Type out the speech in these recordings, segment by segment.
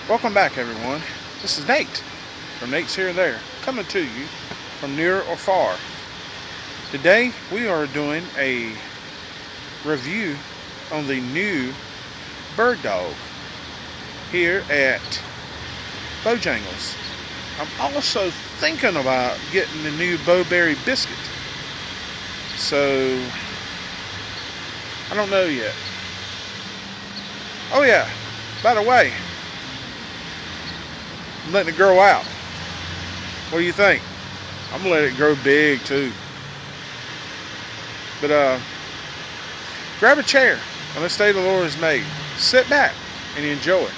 Welcome back, everyone. This is Nate from Nate's Here and There, coming to you from near or far. Today, we are doing a review on the new bird dog here at Bojangles. I'm also thinking about getting the new Bowberry biscuit, so I don't know yet. Oh, yeah, by the way, I'm letting it grow out. What do you think? I'm gonna let it grow big too. But grab a chair on this day the Lord has made. Sit back and enjoy.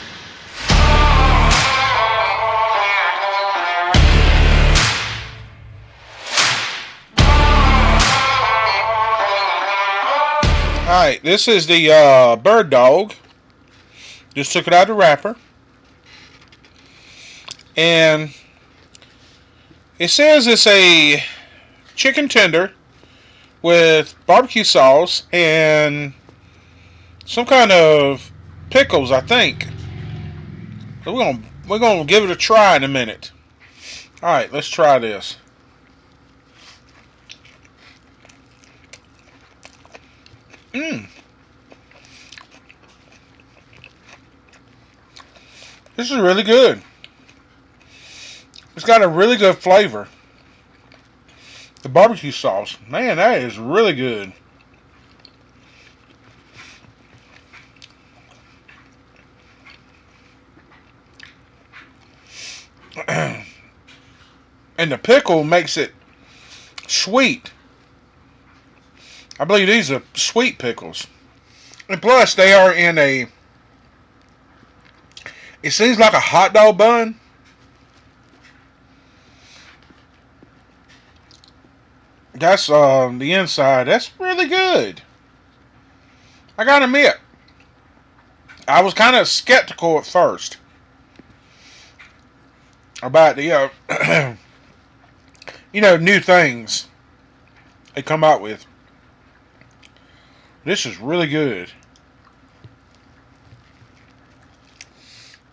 Alright, this is the bird dog. Just took it out of the wrapper. And it says it's a chicken tender with barbecue sauce and some kind of pickles, I think. So we're gonna give it a try in a minute. All right, let's try this. Mmm. This is really good. It's got a really good flavor. The barbecue sauce, man, that is really good. And the pickle makes it sweet. I believe these are sweet pickles. And plus, they are in a. It seems like a hot dog bun. That's the inside. That's really good. I gotta admit, I was kind of skeptical at first about the new things they come out with. This is really good.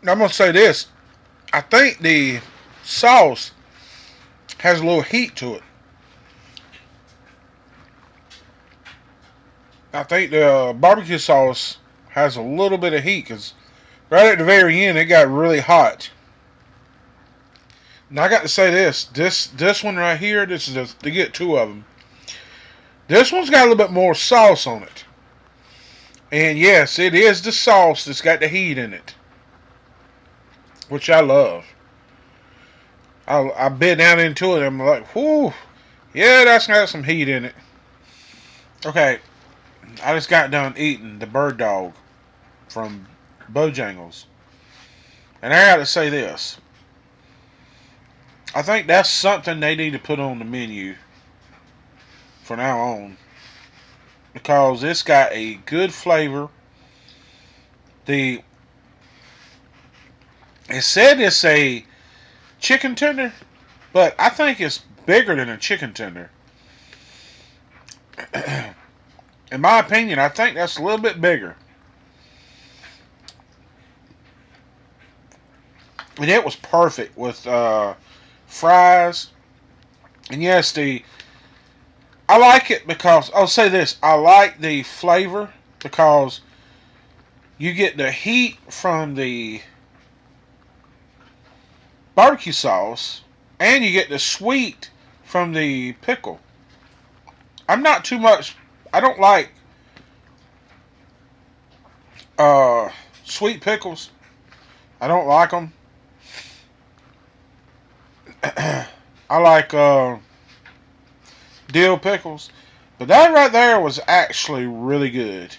Now, I'm gonna say this. I think the sauce has a little heat to it. I think the barbecue sauce has a little bit of heat because right at the very end it got really hot. Now I got to say this one right here. This is to get two of them. This one's got a little bit more sauce on it, and yes, it is the sauce that's got the heat in it, which I love. I bit down into it. And I'm like, whoo, yeah, that's got some heat in it. Okay, I just got done eating the bird dog from Bojangles. And I gotta say this. I think that's something they need to put on the menu from now on. Because it's got a good flavor. It said it's a chicken tender, but I think it's bigger than a chicken tender. In my opinion, I think that's a little bit bigger. And it was perfect with fries. And yes, I like it because I'll say this: I like the flavor because you get the heat from the barbecue sauce, and you get the sweet from the pickle. I'm not too much. I don't like sweet pickles. I don't like them. I like dill pickles, but that right there was actually really good.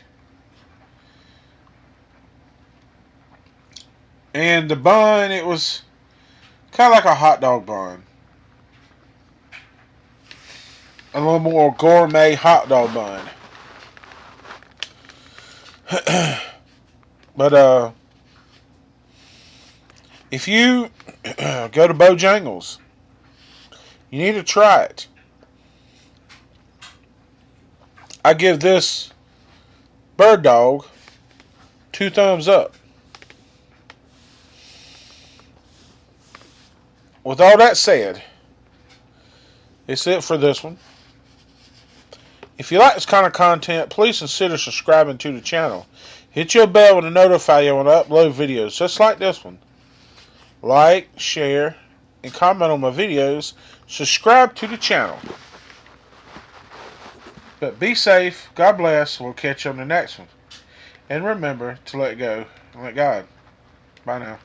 And the bun, it was kind of like a hot dog bun, a little more gourmet hot dog bun. But if you go to Bojangles, you need to try it. I give this bird dog 2 thumbs up. with all that said, it's it for this one. If you like this kind of content, please consider subscribing to the channel. Hit your bell to notify you when I upload videos just like this one. Like, share, and comment on my videos. Subscribe to the channel. But be safe. God bless. We'll catch you on the next one. And remember to let go and let God. Bye now.